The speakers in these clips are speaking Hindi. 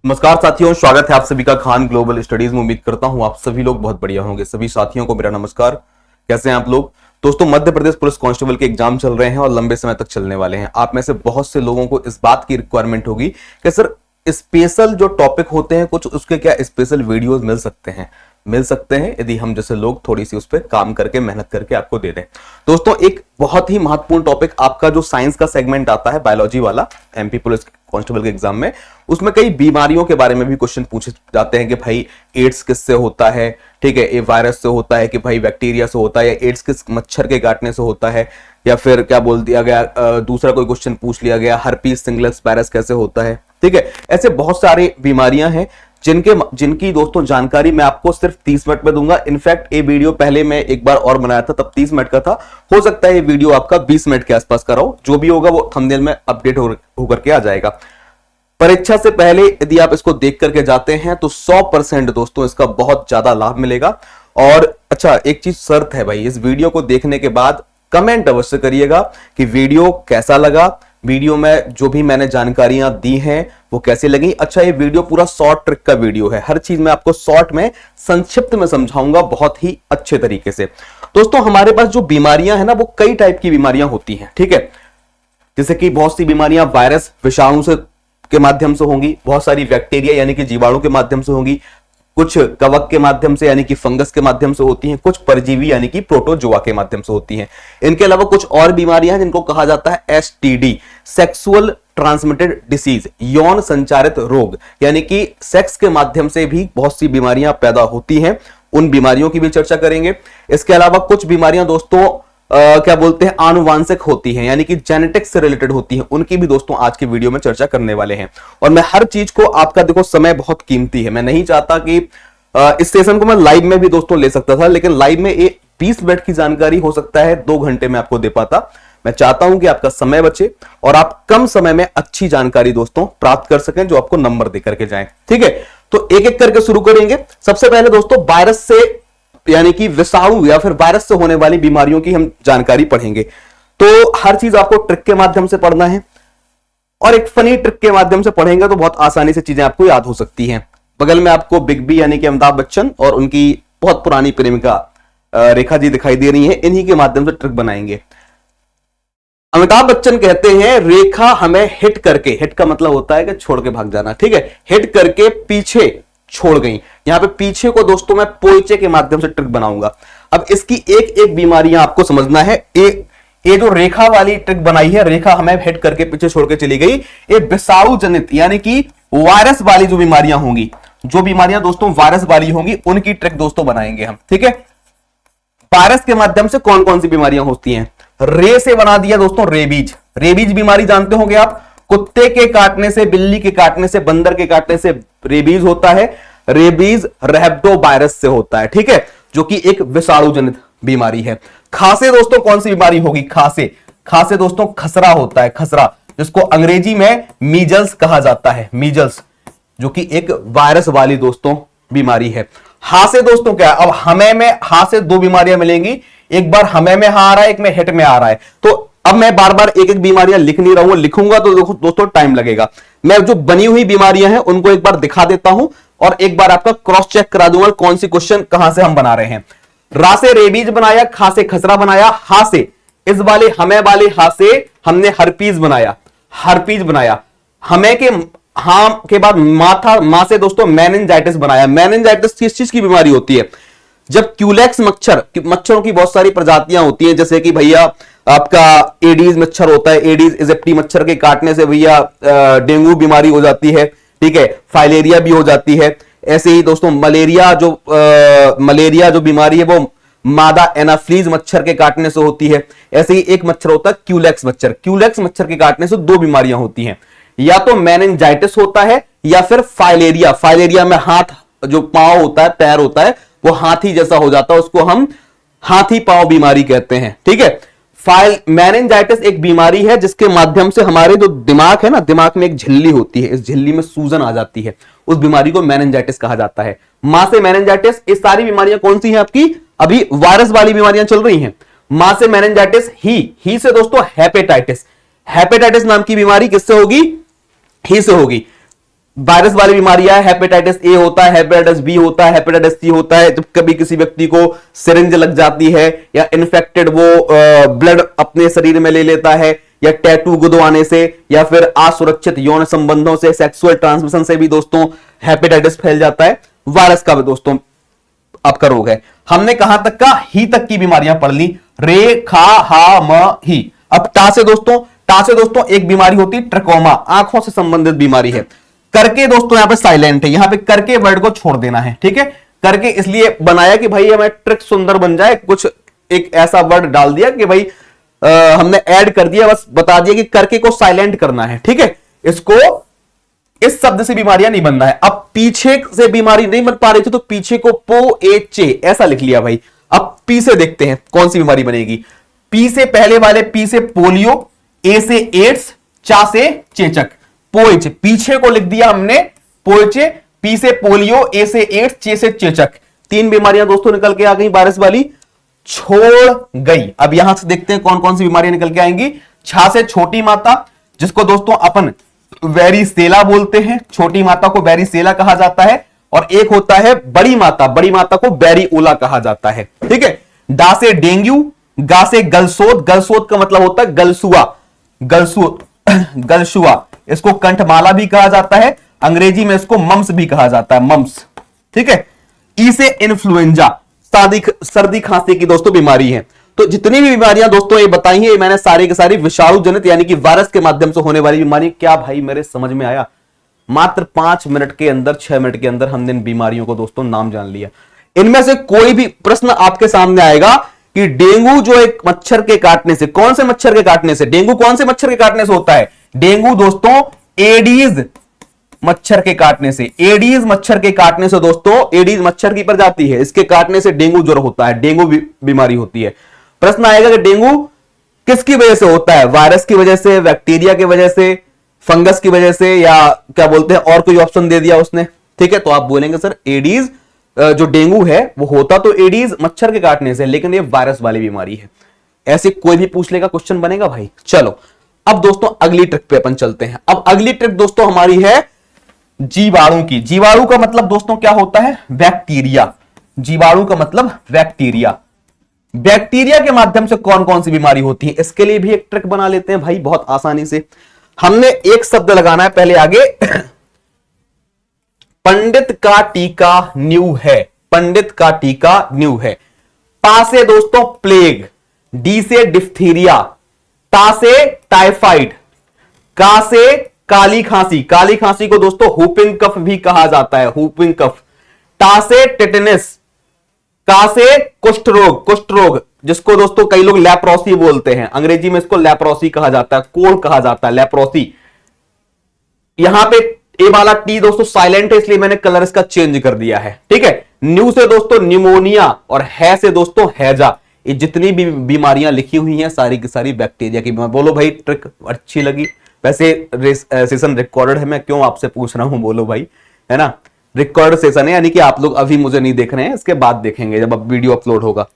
नमस्कार साथियों, स्वागत है आप सभी का खान ग्लोबल स्टडीज में। उम्मीद करता हूं आप सभी लोग बहुत बढ़िया होंगे। सभी साथियों को मेरा नमस्कार। कैसे हैं आप लोग? दोस्तों, मध्य प्रदेश पुलिस कांस्टेबल के एग्जाम चल रहे हैं और लंबे समय तक चलने वाले हैं। आप में से बहुत से लोगों को इस बात की रिक्वायरमेंट होगी कि सर स्पेशल जो टॉपिक होते हैं कुछ उसके क्या स्पेशल वीडियोस मिल सकते हैं यदि हम जैसे लोग थोड़ी सी उस पर काम करके मेहनत करके आपको दे दें। दोस्तों, एक बहुत ही महत्वपूर्ण टॉपिक आपका जो साइंस का सेगमेंट आता है बायोलॉजी वाला एमपी पुलिस कांस्टेबल के एग्जाम में, उसमें कई बीमारियों के बारे में भी क्वेश्चन पूछे जाते हैं कि भाई एड्स किससे होता है, ठीक है, ये वायरस से होता है कि भाई बैक्टीरिया से होता है, या एड्स किस मच्छर के काटने से होता है, या फिर क्या बोल दिया गया दूसरा कोई क्वेश्चन पूछ लिया गया हर्पीस सिंगलेक्स वायरस कैसे होता है। ठीक है, ऐसे बहुत सारी बीमारियां हैं जिनकी दोस्तों जानकारी मैं आपको सिर्फ 30 मिनट में दूंगा। इनफैक्ट ये वीडियो पहले मैं एक बार और बनाया था, तब 30 मिनट का था। हो सकता है ये वीडियो आपका 20 मिनट के आसपास का हो। जो भी होगा वो थंबनेल में अपडेट होकर के आ जाएगा। परीक्षा से पहले यदि आप इसको देख करके जाते हैं तो 100% दोस्तों इसका बहुत ज्यादा लाभ मिलेगा। और अच्छा, एक चीज शर्त है भाई, इस वीडियो को देखने के बाद कमेंट अवश्य करिएगा कि वीडियो कैसा लगा, वीडियो में जो भी मैंने जानकारियां दी हैं वो कैसी लगी। अच्छा, ये वीडियो पूरा शॉर्ट ट्रिक का वीडियो है, हर चीज मैं आपको शॉर्ट में संक्षिप्त में समझाऊंगा बहुत ही अच्छे तरीके से। दोस्तों, हमारे पास जो बीमारियां हैं ना वो कई टाइप की बीमारियां होती हैं। ठीक है, जैसे कि बहुत सी बीमारियां वायरस विषाणु से के माध्यम से होंगी, बहुत सारी बैक्टीरिया यानी कि जीवाणु के माध्यम से होंगी, कुछ कवक के माध्यम से यानी कि फंगस के माध्यम से होती हैं, कुछ परजीवी यानी कि प्रोटोजोआ के माध्यम से होती हैं। इनके अलावा कुछ और बीमारियां हैं जिनको कहा जाता है एसटीडी, सेक्सुअल ट्रांसमिटेड डिसीज, यौन संचारित रोग, यानी कि सेक्स के माध्यम से भी बहुत सी बीमारियां पैदा होती हैं। उन बीमारियों की भी चर्चा करेंगे। इसके अलावा कुछ बीमारियां दोस्तों क्या बोलते हैं आनुवांशिक होती हैं, यानी कि जेनेटिक्स से रिलेटेड होती हैं, उनकी भी दोस्तों आज की वीडियो में चर्चा करने वाले हैं। और मैं हर चीज को आपका देखो, समय बहुत कीमती है, मैं नहीं चाहता कि इस सेशन को मैं लाइव में भी दोस्तों ले सकता था, लेकिन लाइव में 20 मिनट की जानकारी हो सकता है 2 घंटे में आपको दे पाता। मैं चाहता हूं कि आपका समय बचे और आप कम समय में अच्छी जानकारी दोस्तों प्राप्त कर सकें जो आपको नंबर दे करके जाए। ठीक है, तो एक एक करके शुरू करेंगे। सबसे पहले दोस्तों वायरस से यानी कि विषाणु या फिर वायरस से होने वाली बीमारियों की हम जानकारी पढ़ेंगे। तो हर चीज आपको ट्रिक के माध्यम से पढ़ना है और एक फनी ट्रिक के माध्यम से पढ़ेंगे तो बहुत आसानी से चीजें आपको याद हो सकती हैं। बगल में आपको बिग बी यानी कि अमिताभ बच्चन और उनकी बहुत पुरानी प्रेमिका रेखा जी दिखाई दे रही हैं, इन्हीं के माध्यम से ट्रिक बनाएंगे। अमिताभ बच्चन कहते हैं रेखा हमें हिट करके, हिट का मतलब होता है कि छोड़ के भाग जाना, ठीक है, हिट करके पीछे छोड़ गई। यहां पे पीछे को दोस्तों मैं पोइचे के माध्यम से ट्रिक बनाऊंगा। अब इसकी एक एक बीमारियां आपको समझना है। ये जो रेखा वाली ट्रिक बनाई है, रेखा हमें हिट करके पीछे छोड़ के चली गई, ये विषाणु जनित यानी कि वायरस वाली जो बीमारियां होंगी, जो बीमारियां दोस्तों वायरस वाली होंगी उनकी ट्रिक दोस्तों बनाएंगे हम। ठीक है, वायरस के माध्यम से कौन कौन सी बीमारियां होती हैं। रे से बना दिया दोस्तों रेबीज। रेबीज बीमारी जानते होंगे आप, कुत्ते के काटने से, बिल्ली के काटने से, बंदर के काटने से रेबीज होता है। रेबीज रैप्टो वायरस से होता है, ठीक है, जो कि एक विषाणु जनित बीमारी है। खांसी दोस्तों कौन सी बीमारी होगी, खांसी दोस्तों खसरा होता है, खसरा, जिसको अंग्रेजी में मीजल्स कहा जाता है, मीजल्स, जो कि एक वायरस वाली दोस्तों बीमारी है। हा से दोस्तों क्या, अब हमें में हा से 2 बीमारियां मिलेंगी, एक बार हमें में हा आ रहा है, एक में हिट में आ रहा है। तो अब मैं बार बार एक एक बीमारियां लिख नहीं रहा हूं, लिखूंगा तो दोस्तों टाइम लगेगा। मैं जो बनी हुई बीमारियां हैं उनको एक बार दिखा देता हूं और एक बार आपका क्रॉस चेक करा दूंगा कौन सी क्वेश्चन कहां से हम बना रहे हैं। रा से रेबीज बनाया, खा से खसरा बनाया, हा से इस वाले हमें वाले हा से हमने हर्पीज बनाया, हमें के हाँ के बाद मां से दोस्तों मेनिंजाइटिस बनाया। मेनिंजाइटिस किस चीज की बीमारी होती है, जब क्यूलेक्स मच्छरों की बहुत सारी प्रजातियां होती हैं, जैसे कि भैया आपका एडीज मच्छर होता है, एडीज इजिप्टी मच्छर के काटने से भैया डेंगू बीमारी हो जाती है, ठीक है, फाइलेरिया भी हो जाती है। ऐसे ही दोस्तों मलेरिया जो बीमारी है वो मादा एनाफ्लीज मच्छर के काटने से होती है। ऐसे ही एक मच्छर होता है क्यूलेक्स मच्छर के काटने से 2 बीमारियां होती हैं, या तो मेनिंजाइटिस होता है या फिर फाइलेरिया में हाथ जो पांव होता है, पैर होता है, वो हाथी जैसा हो जाता है, उसको हम हाथी पांव बीमारी कहते हैं। ठीक है, मेनिंजाइटिस एक बीमारी है जिसके माध्यम से हमारे जो दिमाग है ना, दिमाग में एक झिल्ली होती है, इस झिल्ली में सूजन आ जाती है, उस बीमारी को मेनिंजाइटिस कहा जाता है। मां से मेनिंजाइटिस, ये सारी बीमारियां कौन सी हैं आपकी, अभी वायरस वाली बीमारियां चल रही हैं। मां से मेनिंजाइटिस, ही से दोस्तों हेपेटाइटिस नाम की बीमारी किससे होगी, ही से होगी। वायरस वाली बीमारियां, हेपेटाइटिस ए होता है, हेपेटाइटिस बी होता है, हेपेटाइटिस सी होता है। जब कभी किसी व्यक्ति को सिरिंज लग जाती है या इन्फेक्टेड वो ब्लड अपने शरीर में ले लेता है, या टैटू गुदवाने से, या फिर असुरक्षित यौन संबंधों से, सेक्सुअल ट्रांसमिशन से भी दोस्तों हेपेटाइटिस फैल जाता है। वायरस का भी दोस्तों आपका रोग है। हमने कहां तक का, ही तक की बीमारियां पढ़ ली, रे खा हा म ही। अब टा से दोस्तों एक बीमारी होती है ट्रकोमा, आंखों से संबंधित बीमारी है। करके दोस्तों यहां पे साइलेंट है, यहां पे करके वर्ड को छोड़ देना है, ठीक है। करके इसलिए बनाया कि भाई हमें ट्रिक सुंदर बन जाए, कुछ एक ऐसा वर्ड डाल दिया कि भाई हमने ऐड कर दिया, बस बता दिया कि करके को साइलेंट करना है, ठीक है। इसको इस शब्द से बीमारियां नहीं बनना है। अब पीछे से बीमारी नहीं बन पा रही थी तो पीछे को पो ए चे ऐसा लिख लिया भाई। अब पी से देखते हैं कौन सी बीमारी बनेगी। पी से पहले वाले पी से पोलियो, ए से एड्स, चा से चेचक, पोएच पीछे को लिख दिया हमने पोएचे। पी से पोलियो, ए से एड्स, चे से चेचक, 3 बीमारियां दोस्तों निकल के आ गई वायरस वाली, छोड़ गई। अब यहां से देखते हैं कौन कौन सी बीमारियां निकल के आएंगी। छा से छोटी माता, जिसको दोस्तों अपन वेरिसेला बोलते हैं, छोटी माता को वेरिसेला कहा जाता है। और एक होता है बड़ी माता को वेरिओला कहा जाता है, ठीक है। डा से डेंगू, गा से गलसोत, गलसोत का मतलब होता है गलसुआ, इसको कंठमाला भी कहा जाता है, अंग्रेजी में इसको मम्स भी कहा जाता है, मम्स, ठीक है। ई से इन्फ्लुएंजा, सर्दी खांसी की दोस्तों बीमारी है। तो जितनी भी बीमारियां दोस्तों ये बताई हैं, ये मैंने सारी की सारी विषाणु जनित यानी कि वायरस के माध्यम से होने वाली बीमारी। क्या भाई मेरे समझ में आया? मात्र 5 मिनट के अंदर, 6 मिनट के अंदर हमने इन बीमारियों को दोस्तों नाम जान लिया। इनमें से कोई भी प्रश्न आपके सामने आएगा कि डेंगू जो एक मच्छर के काटने से, कौन से मच्छर के काटने से, डेंगू कौन से मच्छर के काटने से होता है? डेंगू दोस्तों एडीज मच्छर के काटने से, एडीज मच्छर के काटने से दोस्तों, एडीज मच्छर की प्रजाति है, इसके काटने से डेंगू ज्वर होता है, डेंगू बीमारी होती है। प्रश्न आएगा कि डेंगू किसकी वजह से होता है? वायरस की वजह से, बैक्टीरिया की वजह से, फंगस की वजह से, या क्या बोलते हैं और कोई ऑप्शन दे दिया उसने, ठीक है। तो आप बोलेंगे सर एडीज जो डेंगू है वो होता तो एडीज मच्छर के काटने से, लेकिन ये वायरस वाली बीमारी है। ऐसे कोई भी पूछ लेगा, क्वेश्चन बनेगा भाई। चलो अब दोस्तों अगली ट्रिक पे अपन चलते हैं। अब अगली ट्रिक दोस्तों हमारी है जीवाणु की। जीवाणु का मतलब दोस्तों क्या होता है? बैक्टीरिया। जीवाणु का मतलब बैक्टीरिया। बैक्टीरिया के माध्यम से कौन कौन सी बीमारी होती है, इसके लिए भी एक ट्रिक बना लेते हैं भाई बहुत आसानी से। हमने एक शब्द लगाना है पहले आगे। पंडित का टीका न्यू है, पंडित का टीका न्यू है। पा से दोस्तों प्लेग, डी से डिफ्थीरिया, ता से टाइफाइड, का से काली खांसी, काली खांसी को दोस्तों हुपिंग कफ भी कहा जाता है, हुपिंग कफ। टा से टेटनस, का से कुष्ठ रोग, कुष्ठ रोग जिसको दोस्तों कई लोग लेप्रोसी बोलते हैं, अंग्रेजी में इसको लेप्रोसी कहा जाता है, कोल्ड कहा जाता है, लेप्रोसी। यहां पे ए वाला टी दोस्तों साइलेंट है इसलिए मैंने कलर इसका चेंज कर दिया है, ठीक है। न्यू से दोस्तों निमोनिया और है से दोस्तों हैजा। ये जितनी भी बीमारियां लिखी हुई हैं सारी की सारी बैक्टीरिया की बीमारी। बोलो भाई ट्रिक अच्छी लगी? वैसे सेशन रिकॉर्डेड है, मैं क्यों आपसे पूछ रहा हूं, बोलो भाई, है ना। रिकॉर्ड सेशन है यानी कि आप लोग अभी मुझे नहीं देख रहे हैं, इसके बाद देखेंगे जब अब वीडियो अपलोड होगा।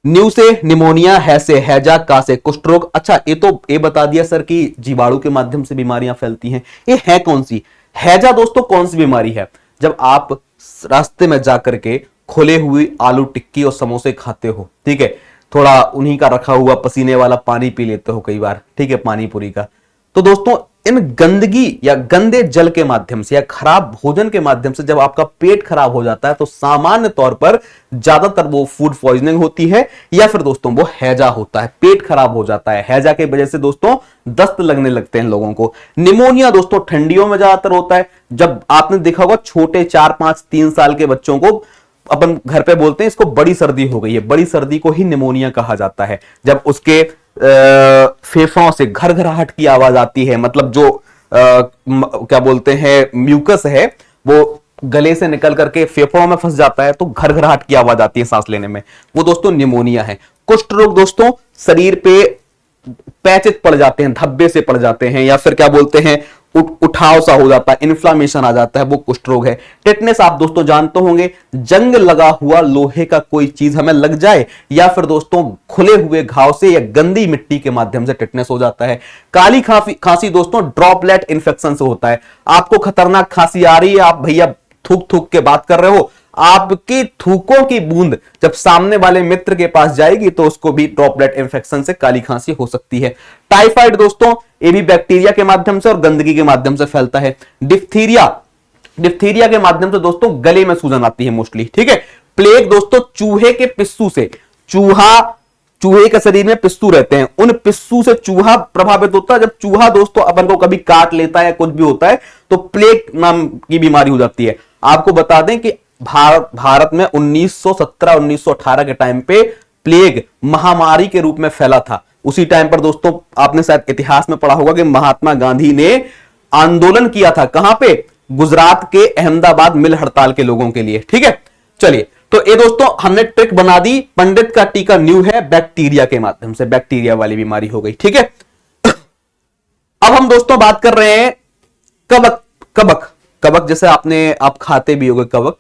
न्यू से निमोनिया, है से हैजा, का से कुष्ठ रोग। अच्छा ये बता दिया सर कि जीवाणु के माध्यम से बीमारियां फैलती हैं। ये है कौन सी? हैजा दोस्तों कौन सी बीमारी है? जब आप रास्ते में जाकर के खुले हुई आलू टिक्की और समोसे खाते हो, ठीक है, थोड़ा उन्हीं का रखा हुआ पसीने वाला पानी पी लेते हो कई बार, ठीक है, पानी पूरी का, तो दोस्तों इन गंदगी या गंदे जल के माध्यम से या खराब भोजन के माध्यम से जब आपका पेट खराब हो जाता है तो सामान्य तौर पर ज्यादातर वो फूड पॉइजनिंग होती है या फिर दोस्तों वो हैजा होता है, पेट खराब हो जाता है। हैजा की वजह से दोस्तों दस्त लगने लगते हैं लोगों को। निमोनिया दोस्तों ठंडियों में ज्यादातर होता है। जब आपने देखा होगा छोटे 4, 5, 3 साल के बच्चों को अपन घर पे बोलते हैं इसको बड़ी सर्दी हो गई है, बड़ी सर्दी को ही निमोनिया कहा जाता है। जब उसके फेफड़ों से घरघराहट की आवाज आती है, मतलब जो क्या बोलते हैं म्यूकस है वो गले से निकल करके फेफड़ों में फंस जाता है तो घरघराहट की आवाज आती है सांस लेने में, वो दोस्तों निमोनिया है। कुष्ठ रोग दोस्तों शरीर पे पैचेस पड़ जाते हैं, धब्बे से पड़ जाते हैं, या फिर क्या बोलते हैं उठाव सा हो जाता है, इन्फ्लामेशन आ जाता है, वो कुष्ठ रोग है। टेटनेस आप दोस्तों जानते होंगे, जंग लगा हुआ लोहे का कोई चीज हमें लग जाए या फिर दोस्तों खुले हुए घाव से या गंदी मिट्टी के माध्यम से टेटनेस हो जाता है। काली खांसी दोस्तों ड्रॉपलेट इंफेक्शन से होता है। आपको खतरनाक खांसी आ रही है, आप भैया थूक थूक के बात कर रहे हो, आपकी थूकों की बूंद जब सामने वाले मित्र के पास जाएगी तो उसको भी ड्रॉपलेट इंफेक्शन से काली खांसी हो सकती है। टाइफाइड दोस्तों ये भी बैक्टीरिया के माध्यम से और गंदगी के माध्यम से फैलता है। डिप्थीरिया के माध्यम से दोस्तों गले में सूजन आती है मोस्टली, ठीक है। प्लेग दोस्तों चूहे के पिस्सू से, चूहे के शरीर में पिस्सू रहते हैं, उन पिस्सू से चूहा प्रभावित होता है। जब चूहा दोस्तों अपन को कभी काट लेता है, कुछ भी होता है, तो प्लेग नाम की बीमारी हो जाती है। आपको बता दें कि भारत में 1917-1918 के टाइम पे प्लेग महामारी के रूप में फैला था। उसी टाइम पर दोस्तों आपने शायद इतिहास में पढ़ा होगा कि महात्मा गांधी ने आंदोलन किया था, कहां पे? गुजरात के अहमदाबाद मिल हड़ताल के लोगों के लिए, ठीक है। चलिए, तो ये दोस्तों हमने ट्रिक बना दी। पंडित का टीका न्यू है, बैक्टीरिया के माध्यम से बैक्टीरिया वाली बीमारी हो गई, ठीक है। अब हम दोस्तों बात कर रहे हैं कवक जैसे आप खाते भी होंगे कवक,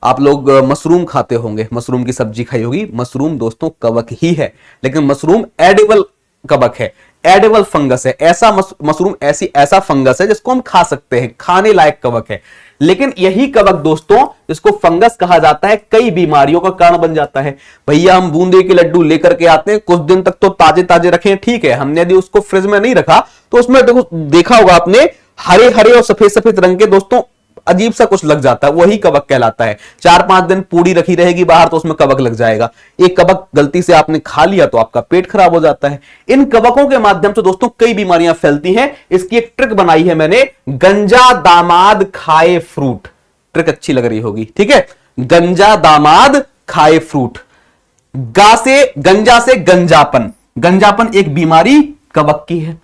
आप लोग मशरूम खाते होंगे, मशरूम की सब्जी खाई होगी। मशरूम दोस्तों कवक ही है, लेकिन मशरूम एडिबल कवक है, एडिबल फंगस है। ऐसा मशरूम ऐसा फंगस है जिसको हम खा सकते हैं, खाने लायक कवक है। लेकिन यही कवक दोस्तों, जिसको फंगस कहा जाता है, कई बीमारियों का कारण बन जाता है। भैया हम बूंदे के लड्डू लेकर के आते हैं, कुछ दिन तक तो ताजे ताजे रखें, ठीक है। हमने यदि उसको फ्रिज में नहीं रखा तो उसमें देखा होगा आपने, हरे हरे और सफेद सफेद रंग के दोस्तों अजीब सा कुछ लग जाता है, वही कवक कहलाता है। 4-5 दिन पूड़ी रखी रहेगी बाहर तो उसमें कवक लग जाएगा। एक कवक गलती से आपने खा लिया तो आपका पेट खराब हो जाता है। इन कवकों के माध्यम से दोस्तों कई बीमारियां फैलती हैं। इसकी एक ट्रिक बनाई है मैंने, गंजा दामाद खाए फ्रूट। ट्रिक अच्छी लग रही होगी, ठीक है। गंजा दामाद खाए फ्रूट। गंजा से गंजापन, गंजापन एक बीमारी कवक की है।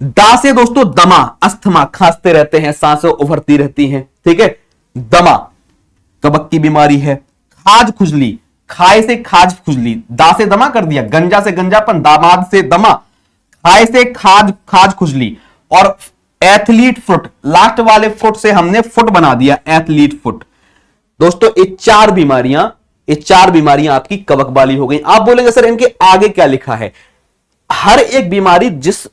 दा से दोस्तों दमा, अस्थमा, खांसते रहते हैं, सांसें उभरती रहती हैं, ठीक है। दमा कवक की बीमारी है। खाज खुजली, खाए से खाज खुजली, दा से दमा कर दिया, गंजा से गंजापन, दामाद से दमा, खाए से खाज खुजली। और एथलीट फुट, लास्ट वाले फुट से हमने फुट बना दिया, एथलीट फुट। दोस्तों ये चार बीमारियां आपकी कवक वाली हो गई। आप बोलेंगे सर इनके आगे क्या लिखा है? हर एक बीमारी जिस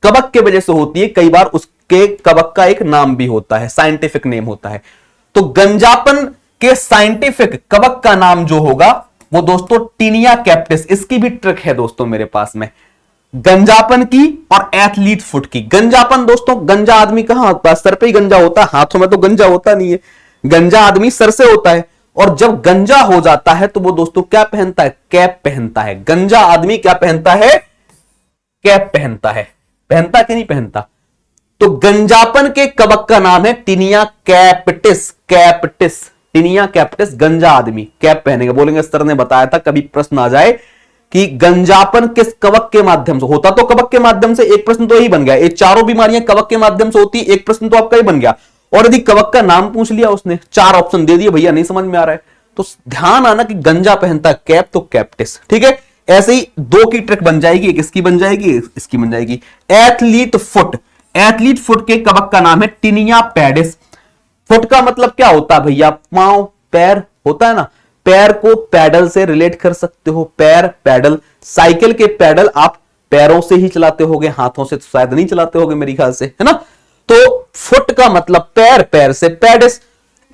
कवक के वजह से होती है, कई बार उसके कवक का एक नाम भी होता है, साइंटिफिक नेम होता है। तो गंजापन के साइंटिफिक कवक का नाम जो होगा वो दोस्तों टीनिया कैप्टिस। इसकी भी ट्रिक है दोस्तों मेरे पास में, गंजापन की और एथलीट फुट की। गंजापन दोस्तों, गंजा आदमी कहां होता है? सर पे ही गंजा होता है, हाथों में तो गंजा होता नहीं है। गंजा आदमी सर से होता है, और जब गंजा हो जाता है तो वो दोस्तों क्या पहनता है? कैप पहनता है। गंजा आदमी क्या पहनता है? कैप पहनता है। पहनता कि नहीं पहनता? तो गंजापन के कवक का नाम है टीनिया कैप्टिस। टीनिया कैप्टिस, गंजा आदमी कैप पहनेगा। बोलेंगे सर ने बताया था, कभी प्रश्न आ जाए कि गंजापन किस कवक के माध्यम से होता, तो कवक के माध्यम से एक प्रश्न तो यही बन गया। ये चारों बीमारियां कवक के माध्यम से होती, एक प्रश्न तो आपका ही बन गया। और यदि कवक का नाम पूछ लिया उसने, 4 ऑप्शन दे दिए, भैया नहीं समझ में आ रहा है, तो ध्यान आना कि गंजा पहनता कैप, तो कैप्टिस, ठीक है। ऐसे ही 2 की ट्रिक बन जाएगी, एक इसकी बन जाएगी, इसकी बन जाएगी। एथलीट फुट, एथलीट फुट के कवक का नाम है टीनिया पैडिस। फुट का मतलब क्या होता है भैया? पांव, पैर होता है ना, पैर को पैडल से रिलेट कर सकते हो। पैर, पैडल, साइकिल के पैडल आप पैरों से ही चलाते होगे, हाथों से तो शायद नहीं चलाते होगे मेरी ख्याल से, है ना। तो फुट का मतलब पैर, पैर से पैडिस।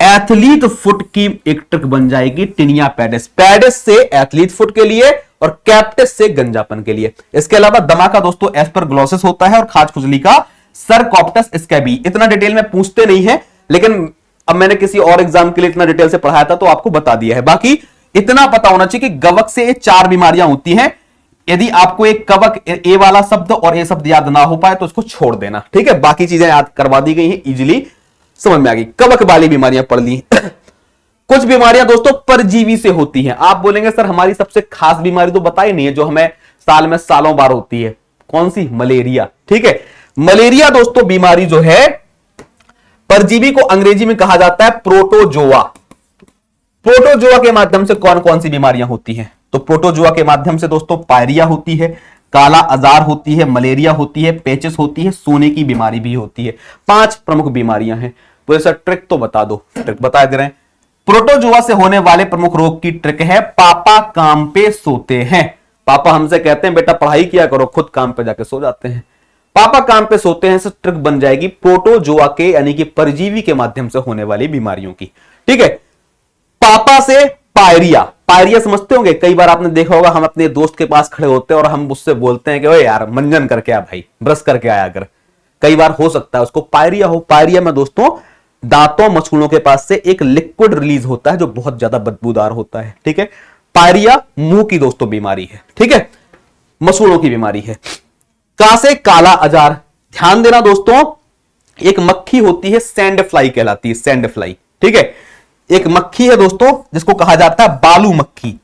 एथलीट फुट की एक ट्रिक बन जाएगी टीनिया पैडिस। पैडिस से एथलीट फुट के लिए और कैप्टिस से गंजापन के लिए। इसके अलावा दमा का दोस्तों एस्परग्लोसिस होता है और खाज खुजली का सरकोप्टस स्कैबी। इतना डिटेल में पूछते नहीं है, लेकिन अब मैंने किसी और एग्जाम के लिए इतना डिटेल से पढ़ाया था तो आपको बता दिया है। बाकी इतना पता होना चाहिए कि कवक से ये 4 बीमारियां होती हैं। यदि आपको एक कवक, ए वाला शब्द और ए शब्द याद ना हो पाए तो उसको छोड़ देना, ठीक है। बाकी चीजें याद करवा दी गई हैं, इजीली समझ में आ गई। कवक वाली बीमारियां पढ़ ली। कुछ बीमारियां दोस्तों परजीवी से होती हैं। आप बोलेंगे सर हमारी सबसे खास बीमारी तो बताई नहीं है जो हमें साल में सालों बार होती है, कौन सी? मलेरिया, ठीक है। मलेरिया दोस्तों बीमारी जो है, परजीवी को अंग्रेजी में कहा जाता है प्रोटोजोआ। प्रोटोजोआ के माध्यम से कौन कौन सी बीमारियां होती हैं? तो प्रोटोजोआ के माध्यम से दोस्तों पायरिया होती है, काला अजार होती है, मलेरिया होती है, पेचिस होती है, सोने की बीमारी भी होती है। 5 प्रमुख बीमारियां हैं। तो ऐसा ट्रिक तो बता दो, ट्रिक बता दे रहे हैं। प्रोटोजुआ से होने वाले प्रमुख रोग की ट्रिक है पापा काम पे सोते हैं। पापा हमसे कहते हैं बेटा पढ़ाई किया करो, खुद काम पे जाके सो जाते हैं। पापा काम पे सोते हैं से ट्रिक बन जाएगी प्रोटोजुआ के यानी कि परजीवी के माध्यम से होने वाली बीमारियों की। ठीक है। पापा से पायरिया, पायरिया समझते होंगे, कई बार आपने देखा होगा हम अपने दोस्त के पास खड़े होते हैं और हम उससे बोलते हैं कि ओए यार मंजन करके आ भाई, ब्रश करके आया कर। कई बार हो सकता है उसको पायरिया हो। पायरिया में दोस्तों दांतों मसूड़ों के पास से एक लिक्विड रिलीज होता है जो बहुत ज्यादा बदबूदार होता है। ठीक है। पायरिया मुंह की दोस्तों बीमारी है। ठीक है, मसूड़ों की बीमारी है। कासे काला अजार, ध्यान देना दोस्तों, एक मक्खी होती है सैंड फ्लाई कहलाती है, सैंड फ्लाई। ठीक है, एक मक्खी है दोस्तों जिसको कहा जाता है बालू मक्खी।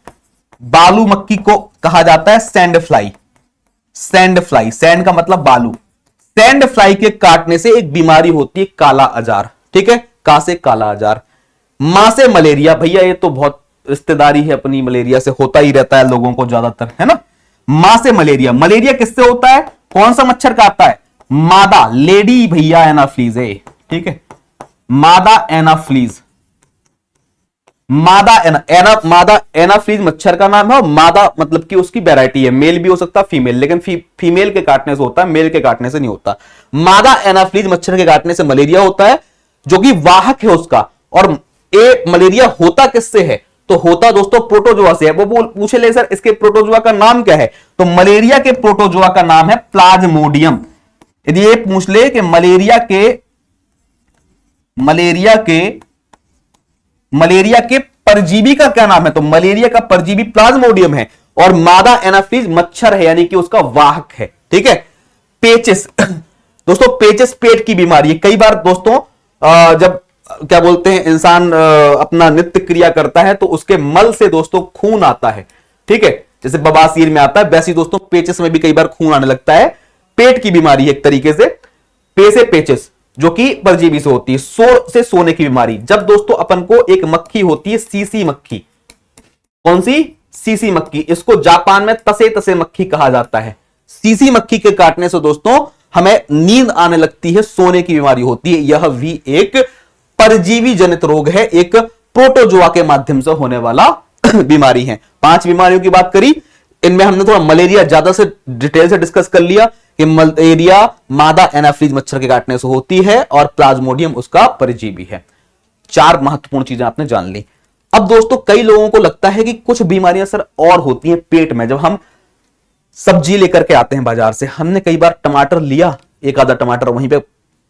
बालू मक्खी को कहा जाता है sand fly. Sand fly, sand का मतलब बालू। सैंड फ्लाई के काटने से एक बीमारी होती है काला अजार। ठीक है, का से काला अजार। मां से मलेरिया, भैया ये तो बहुत रिश्तेदारी है अपनी, मलेरिया से होता ही रहता है लोगों को ज्यादातर, है ना। मां से मलेरिया, मलेरिया किससे होता है, कौन सा मच्छर काटता है, मादा, लेडी भैया एनाफ्लीज है। ठीक है, मादा एनाफ्लीज, मादा एनाफ्लीज मच्छर का नाम है। मादा मतलब कि उसकी वैरायटी है, मेल भी हो सकता है फीमेल, लेकिन फीमेल के काटने से होता है, मेल के काटने से नहीं होता। मादा एनाफ्लीज मच्छर के काटने से मलेरिया होता है जो कि वाहक है उसका। और मलेरिया होता किससे है, तो होता दोस्तों प्रोटोजुआ से है। वो पूछे ले सर इसके प्रोटोजुआ का नाम क्या है, तो मलेरिया के प्रोटोजुआ का नाम है प्लाज्मोडियम। यदि ये पूछ ले कि मलेरिया के परजीवी का क्या नाम है, तो मलेरिया का परजीवी प्लाज्मोडियम है और मादा एनाफ्लीज मच्छर है यानी कि उसका वाहक है। ठीक है। पेचिस दोस्तों, पेचिस पेट की बीमारी है। कई बार दोस्तों जब क्या बोलते हैं इंसान अपना नित्य क्रिया करता है तो उसके मल से दोस्तों खून आता है। ठीक है, जैसे बवासीर में आता है वैसे दोस्तों पेचिस में भी कई बार खून आने लगता है। पेट की बीमारी है एक तरीके से, पेचिस जो कि परजीवी से होती है। से सोने की बीमारी, जब दोस्तों अपन को एक मक्खी होती है सीसी मक्खी, कौन सी, सीसी मक्खी, इसको जापान में तसे तसे मक्खी कहा जाता है। सीसी मक्खी के काटने से दोस्तों हमें नींद आने लगती है, सोने की बीमारी होती है। यह भी एक परजीवी जनित रोग है, एक प्रोटोजुआ के माध्यम से होने वाला बीमारी है। 5 बीमारियों की बात करी, इनमें हमने थोड़ा मलेरिया ज्यादा से डिटेल से डिस्कस कर लिया कि मलेरिया मादा एनाफ्लीज मच्छर के काटने से होती है और प्लाज्मोडियम उसका परजीवी है। 4 महत्वपूर्ण चीजें आपने जान ली। अब दोस्तों कई लोगों को लगता है कि कुछ बीमारियां सर और होती हैं पेट में। जब हम सब्जी लेकर के आते हैं बाजार से, हमने कई बार टमाटर लिया, एक आधा टमाटर वहीं पे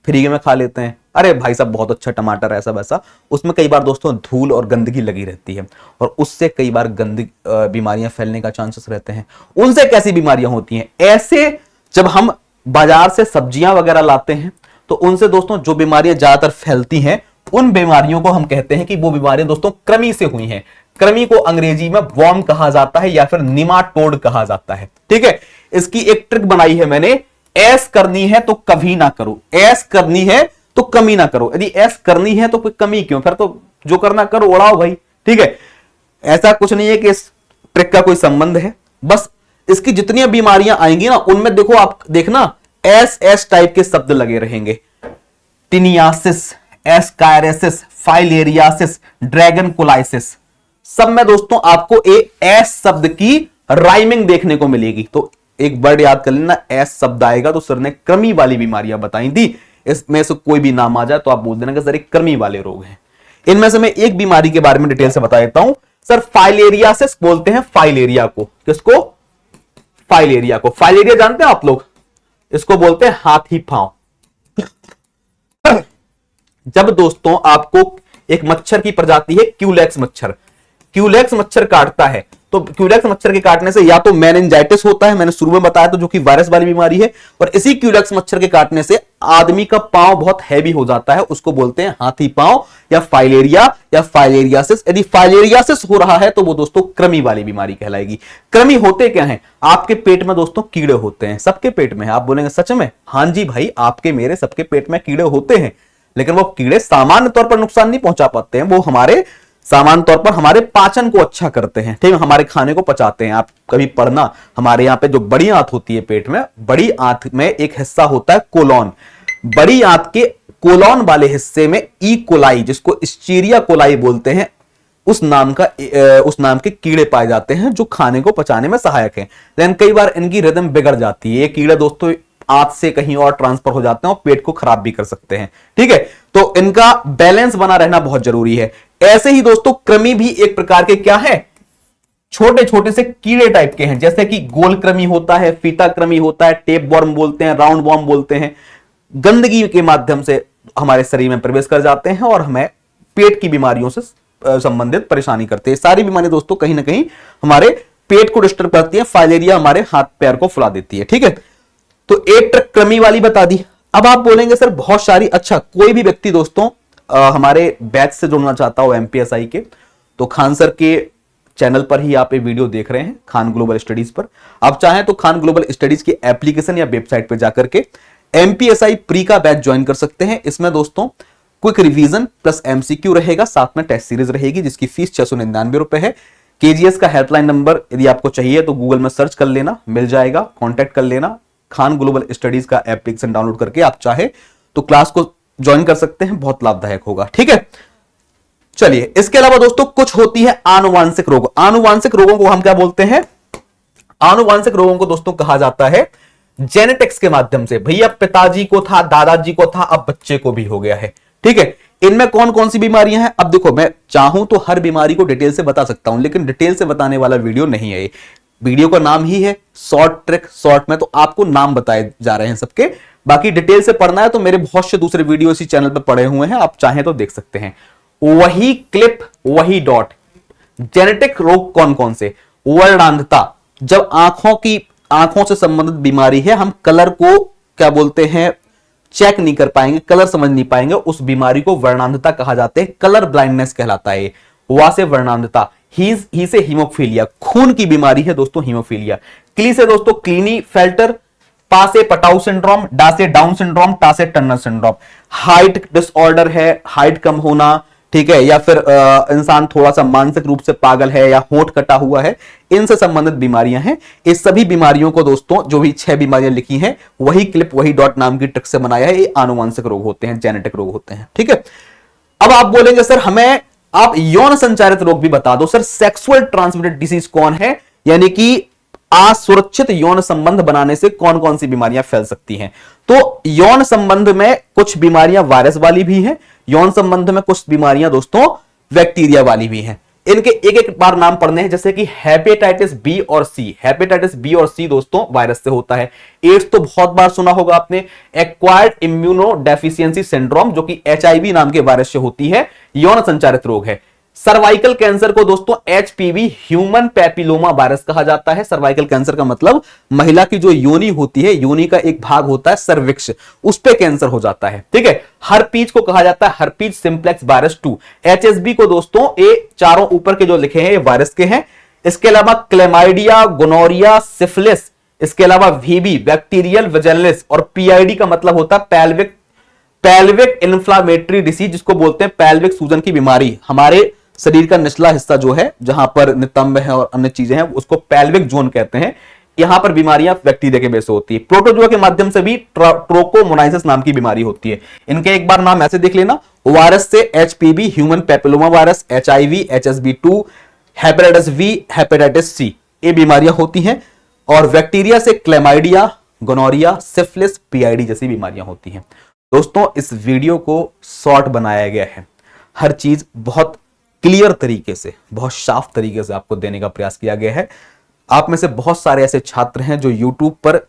फ्री में खा लेते हैं, अरे भाई साहब बहुत अच्छा टमाटर ऐसा वैसा, उसमें कई बार दोस्तों धूल और गंदगी लगी रहती है और उससे कई बार गंदगी बीमारियां फैलने का चांसेस रहते हैं। उनसे कैसी बीमारियां होती हैं, ऐसे जब हम बाजार से सब्जियां वगैरह लाते हैं तो उनसे दोस्तों जो बीमारियां ज्यादातर फैलती हैं उन बीमारियों को हम कहते हैं कि वो बीमारियां दोस्तों कृमि से हुई हैं। कृमि को अंग्रेजी में वर्म कहा जाता है या फिर निमाटोड कहा जाता है। ठीक है, इसकी एक ट्रिक बनाई है मैंने, ऐस करनी है तो कभी ना करो, ऐस करनी है तो कमी ना करो। यदि ऐस करनी है तो कोई कमी क्यों, फिर तो जो करना करो, उड़ाओ भाई। ठीक है, ऐसा कुछ नहीं है कि इस ट्रिक का कोई संबंध है, बस इसकी जितनी बीमारियां आएंगी ना उनमें देखो आप देखना एस टाइप के शब्द लगे रहेंगे। टिनियासिस, एस्कायरेसिस, फाइलेरियासिस, ड्रैगन कोलाइसिस, सब में दोस्तों आपको एस शब्द की राइमिंग देखने को मिलेगी। तो एक वर्ड याद कर लेना, एस शब्द आएगा तो सर ने कृमि वाली बीमारियां बताई थी, इसमें से कोई भी नाम आ जाए तो आप बोल देना कि सर एक कृमि वाले रोग हैं। इनमें से मैं एक बीमारी के बारे में डिटेल से बता देता हूं सर। फाइलेरियासिस बोलते हैं फाइलेरिया को, किसको, फाइलेरिया को। फाइलेरिया जानते हैं आप लोग, इसको बोलते हैं हाथी पांव। जब दोस्तों आपको एक मच्छर की प्रजाति है क्यूलेक्स मच्छर, क्यूलेक्स मच्छर काटता है तो क्यूलेक्स मच्छर के काटने से या तो मेनिंजाइटिस होता है, मैंने शुरू में बताया तो जो कि वायरस वाली बीमारी है, और इसी क्यूलेक्स मच्छर के काटने से आदमी का पांव बहुत हैवी हो जाता है, उसको बोलते हैं हाथी पांव या फाइलेरिया या फाइलेरियासिस। यदि फाइलेरियासिस हो रहा है तो वो दोस्तों कृमि वाली बीमारी कहलाएगी। कृमि होते क्या है, आपके पेट में दोस्तों कीड़े होते हैं, सबके पेट में। आप बोलेंगे सच में, हां जी भाई आपके मेरे सबके पेट में कीड़े होते हैं, लेकिन वो कीड़े सामान्य तौर पर नुकसान नहीं पहुंचा पाते हैं, वो हमारे सामान्य तौर पर हमारे पाचन को अच्छा करते हैं, ठीक है, हमारे खाने को पचाते हैं। आप कभी पढ़ना, हमारे यहाँ पे जो बड़ी आंत होती है पेट में, बड़ी आंत में एक हिस्सा होता है कोलोन। बड़ी आंत के कोलोन वाले हिस्से में ई कोलाई, जिसको स्टीरिया कोलाई बोलते हैं, उस नाम के कीड़े पाए जाते हैं जो खाने को पचाने में सहायक हैं। लेकिन कई बार इनकी रिदम बिगड़ जाती है। ये कीड़े दोस्तों आंत से कहीं और ट्रांसफर हो जाते हैं और पेट को खराब भी कर सकते हैं, ठीक है। तो इनका बैलेंस बना रहना बहुत जरूरी है। ऐसे ही दोस्तों कृमि भी एक प्रकार के क्या है, छोटे छोटे से कीड़े टाइप के हैं, जैसे कि गोल कृमि होता है, फीता कृमि होता है, टेप वॉर्म बोलते हैं, राउंड वॉर्म बोलते हैं। गंदगी के माध्यम से हमारे शरीर में प्रवेश कर जाते हैं और हमें पेट की बीमारियों से संबंधित परेशानी करते हैं। सारी बीमारियां दोस्तों कहीं ना कहीं हमारे पेट को डिस्टर्ब करती है। फाइलेरिया हमारे हाथ पैर को फुला देती है, ठीक है। तो एक ट्रक कृमि वाली बता दी। अब आप बोलेंगे सर बहुत सारी, अच्छा कोई भी व्यक्ति दोस्तों हमारे बैच से जुड़ना चाहता हो एमपीएसआई के, तो खान सर के चैनल पर ही आप ये वीडियो देख रहे हैं, खान ग्लोबल स्टडीज पर। आप चाहें तो खान ग्लोबल स्टडीज की एप्लीकेशन या वेबसाइट पर जाकर के एमपीएसआई प्री का बैच ज्वाइन कर सकते हैं। इसमें दोस्तों क्विक रिवीजन प्लस एमसीक्यू रहेगा, साथ में टेस्ट सीरीज रहेगी, जिसकी फीस 699 रुपए है। केजीएस का हेल्पलाइन नंबर यदि आपको चाहिए तो गूगल में सर्च कर लेना, मिल जाएगा, कॉन्टैक्ट कर लेना। खान ग्लोबल स्टडीज का एप्लीकेशन डाउनलोड करके आप चाहे तो क्लास को ज्वाइन कर सकते हैं, बहुत लाभदायक होगा, ठीक है। चलिए, इसके अलावा दोस्तों कुछ होती है आनुवांशिक रोग। आनुवांशिक रोगों को हम क्या बोलते हैं? आनुवांशिक रोगों को दोस्तों कहा जाता है जेनेटिक्स के माध्यम से। भैया पिताजी को था, दादाजी को था, अब बच्चे को भी हो गया है, ठीक है। इनमें कौन कौन सी बीमारियां हैं? अब देखो, मैं चाहूं तो हर बीमारी को डिटेल से बता सकता हूं, लेकिन डिटेल से बताने वाला वीडियो नहीं है ये। वीडियो का नाम ही है शॉर्ट ट्रिक शॉर्ट में, तो आपको नाम बताए जा रहे हैं सबके। बाकी डिटेल से पढ़ना है तो मेरे बहुत से दूसरे वीडियो इसी चैनल पर पड़े हुए हैं, आप चाहें तो देख सकते हैं। वही क्लिप वही डॉट। जेनेटिक रोग कौन कौन से? वर्णांधता, जब आंखों से संबंधित बीमारी है, हम कलर को क्या बोलते हैं, चेक नहीं कर पाएंगे, कलर समझ नहीं पाएंगे, उस बीमारी को वर्णांधता कहा जाता है, कलर ब्लाइंडनेस कहलाता है। वा से वर्णांधता, ही से हीमोफीलिया, खून की बीमारी है दोस्तों हीमोफीलिया। क्ली से दोस्तों क्लीनी फेल्टर, पा से पटाउ सिंड्रोम, डा से डाउन सिंड्रोम, टा से टर्नर सिंड्रोम। हाइट डिसऑर्डर है, हाइट कम होना, ठीक है, या फिर इंसान थोड़ा सा मानसिक रूप से पागल है या होंठ कटा हुआ है, इनसे संबंधित बीमारियां हैं। इस सभी बीमारियों को दोस्तों, जो भी 6 बीमारियां लिखी हैं, वही क्लिप वही डॉट नाम की ट्रिक से बनाया है। ये आनुवंशिक रोग होते हैं, जेनेटिक रोग होते हैं, ठीक है। अब आप बोलेंगे सर हमें आप यौन संचारित रोग भी बता दो। सर सेक्सुअल ट्रांसमिटेड डिसीज कौन है, यानी कि असुरक्षित यौन संबंध बनाने से कौन कौन सी बीमारियां फैल सकती हैं? तो यौन संबंध में कुछ बीमारियां वायरस वाली भी हैं, यौन संबंध में कुछ बीमारियां दोस्तों बैक्टीरिया वाली भी हैं। इनके एक एक बार नाम पढ़ने हैं, जैसे कि हेपेटाइटिस बी और सी। हेपेटाइटिस बी और सी दोस्तों वायरस से होता है। एड्स तो बहुत बार सुना होगा आपने, एक्वायर्ड इम्यूनो डेफिशिएंसी सिंड्रोम, जो कि एचआईवी नाम के वायरस से होती है, यौन संचारित रोग है। सर्वाइकल कैंसर को दोस्तों एचपीवी ह्यूमन पैपिलोमा वायरस कहा जाता है। सर्वाइकल कैंसर का मतलब महिला की जो योनि होती है, योनि का एक भाग होता है सर्विक्स, उस पे कैंसर हो जाता है, ठीक है। हर्पीज को कहा जाता है हर्पीज सिंप्लेक्स वायरस 2। एचएसबी को दोस्तों ये चारों ऊपर के जो लिखे हैं ये वायरस के हैं। इसके अलावा क्लेमाइडिया, गोनोरिया, सिफिलिस, इसके अलावा वीबी बैक्टीरियल विजिलेंस, और पीआईडी का मतलब होता है पैल्विक इन्फ्लामेटरी डिसीज, जिसको बोलते हैं पैल्विक सूजन की बीमारी। हमारे शरीर का निचला हिस्सा जो है, जहां पर नितंब है और अन्य चीजें हैं, उसको पैल्विक जोन कहते हैं। यहां पर बीमारियां बैक्टीरिया के बेस से होती है। प्रोटोजोआ के माध्यम से भी ट्रोकोमोनाइसिस नाम की बीमारी होती है। इनके एक बार नाम ऐसे देख लेना, वायरस से HPV human papilloma virus, HIV, HSV two, hepatitis B, hepatitis C, ये बीमारियां होती हैं। और बैक्टीरिया से क्लेमाइडिया, गोनोरिया, सिफिलिस, पीआईडी जैसी बीमारियां होती हैं। दोस्तों इस वीडियो को शॉर्ट बनाया गया है, हर चीज बहुत क्लियर तरीके से, बहुत साफ तरीके से आपको देने का प्रयास किया गया है। आप में से बहुत सारे ऐसे छात्र हैं जो YouTube पर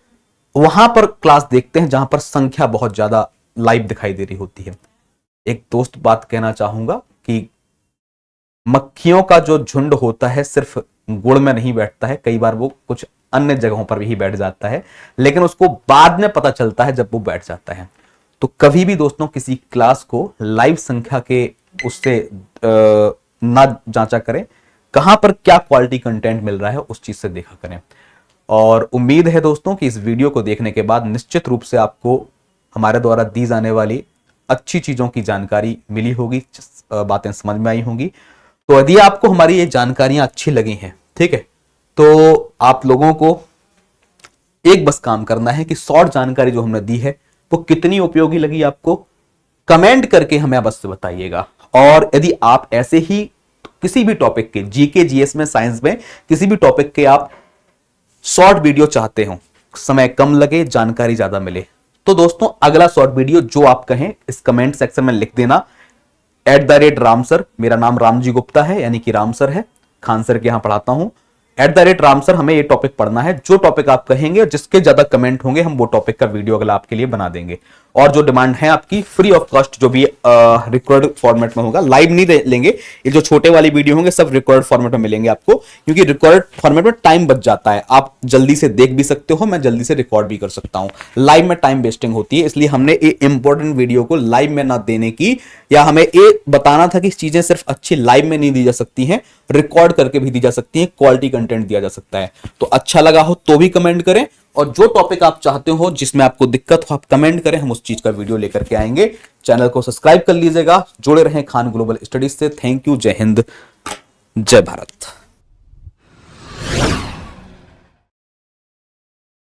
वहां पर क्लास देखते हैं जहां पर संख्या बहुत ज्यादा लाइव दिखाई दे रही होती है। एक दोस्त बात कहना चाहूंगा कि मक्खियों का जो झुंड होता है सिर्फ गुड़ में नहीं बैठता है, कई बार वो कुछ अन्य जगहों पर भी बैठ जाता है, लेकिन उसको बाद में पता चलता है जब वो बैठ जाता है। तो कभी भी दोस्तों किसी क्लास को लाइव संख्या के उससे ना जांचा करें, कहां पर क्या क्वालिटी कंटेंट मिल रहा है उस चीज से देखा करें। और उम्मीद है दोस्तों कि इस वीडियो को देखने के बाद निश्चित रूप से आपको हमारे द्वारा दी जाने वाली अच्छी चीजों की जानकारी मिली होगी, बातें समझ में आई होंगी। तो यदि आपको हमारी ये जानकारियां अच्छी लगी हैं, ठीक है, तो आप लोगों को एक बस काम करना है कि शॉर्ट जानकारी जो हमने दी है वो कितनी उपयोगी लगी आपको, कमेंट करके हमें अवश्य बताइएगा। और यदि आप ऐसे ही किसी भी टॉपिक के, जीके जीएस में, साइंस में, किसी भी टॉपिक के आप शॉर्ट वीडियो चाहते हो, समय कम लगे, जानकारी ज्यादा मिले, तो दोस्तों अगला शॉर्ट वीडियो जो आप कहें इस कमेंट सेक्शन में लिख देना। @राम सर, मेरा नाम रामजी गुप्ता है, यानी कि राम सर है, खान सर के यहां पढ़ाता हूं। @राम सर, हमें ये टॉपिक पढ़ना है, जो टॉपिक आप कहेंगे और जिसके ज्यादा कमेंट होंगे हम वो टॉपिक का वीडियो अगला आपके लिए बना देंगे। और जो डिमांड है आपकी, फ्री ऑफ कॉस्ट, जो भी रिकॉर्ड फॉर्मेट में होगा, लाइव नहीं लेंगे, ये जो छोटे वाली वीडियो होंगे सब रिकॉर्ड फॉर्मेट में मिलेंगे आपको, क्योंकि रिकॉर्ड फॉर्मेट में टाइम बच जाता है, आप जल्दी से देख भी सकते हो, मैं जल्दी से रिकॉर्ड भी कर सकता हूं। लाइव में टाइम वेस्टिंग होती है, इसलिए हमने ये इंपॉर्टेंट वीडियो को लाइव में ना देने की, या हमें ये बताना था कि चीजें सिर्फ अच्छी लाइव में नहीं दी जा सकती हैं, रिकॉर्ड करके भी दी जा सकती हैं, क्वालिटी कंटेंट दिया जा सकता है। तो अच्छा लगा हो तो भी कमेंट करें, और जो टॉपिक आप चाहते हो जिसमें आपको दिक्कत हो आप कमेंट करें, हम उस चीज का वीडियो लेकर के आएंगे। चैनल को सब्सक्राइब कर लीजिएगा, जुड़े रहें खान ग्लोबल स्टडीज से। थैंक यू, जय हिंद, जय भारत।